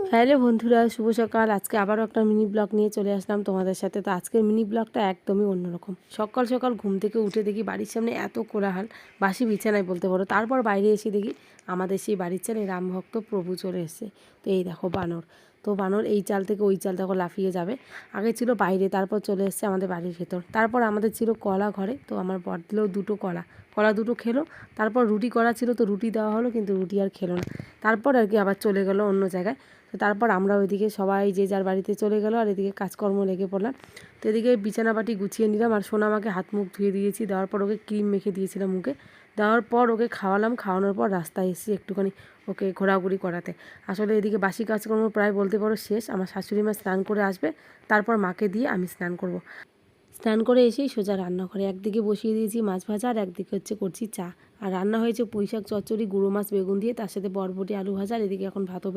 Hello বন্ধুরা, শুভ সকাল। আজকে আবারও একটা মিনি ব্লগ নিয়ে চলে আসলাম তোমাদের সাথে। তো আজকের মিনি ব্লগটা একদমই অন্যরকম। সকাল সকাল ঘুম থেকে উঠে দেখি বাড়ির সামনে এত কোলাহল, বাসি বিছানায় বলতে পারো। তারপর বাইরে এসে দেখি আমাদের সেই বাড়ির ছেলে রামভক্ত প্রভু চলে এসেছে। তো এই দেখো বানর। তো বানর এই চাল থেকে ওই চাল দেখো লাফিয়ে যাবে। আগে ছিল বাইরে, তারপর চলে এসছে আমাদের বাড়ির ভেতর। তারপর আমাদের ছিল কলা ঘরে, তো আমার বর দিলেও দুটো কলা দুটো খেলো। তারপর রুটি করা ছিল, তো রুটি দেওয়া হলো, কিন্তু রুটি আর খেলো না। তারপর আর কি আবার চলে গেলো অন্য জায়গায়। তো তারপর আমরা ওইদিকে সবাই যে যার বাড়িতে চলে গেলো, আর এদিকে কাজকর্ম লেগে পড়লাম। তো এদিকে বিছানাপাটি গুছিয়ে নিলাম, আর সোনামাকে হাত মুখ ধুয়ে দিয়েছি। দেওয়ার পর ওকে ক্রিম মেখে দিয়েছিলাম মুখে। দেওয়ার পর ওকে খাওয়ালাম। খাওয়ানোর পর রাস্তায় এসেছি একটুখানি ওকে ঘোরাঘুরি করাতে। আসলে এদিকে বাসি কাজকর্ম প্রায় বলতে পারো শেষ। আমার শাশুড়ি মা স্নান করে আসবে, তারপর মাকে দিয়ে আমি স্নান করব। স্নান করে এসেই সোজা রান্নাঘরে একদিকে বসিয়ে দিয়েছি মাছ ভাজা, আর একদিকে করছি চা। আর রান্না হয়েছে পুঁইশাক চচ্চড়ি, গুঁড়ো মাছ বেগুন দিয়ে, তার সাথে বরবটি আলু ভাজা। আর এদিকে এখন ভাতও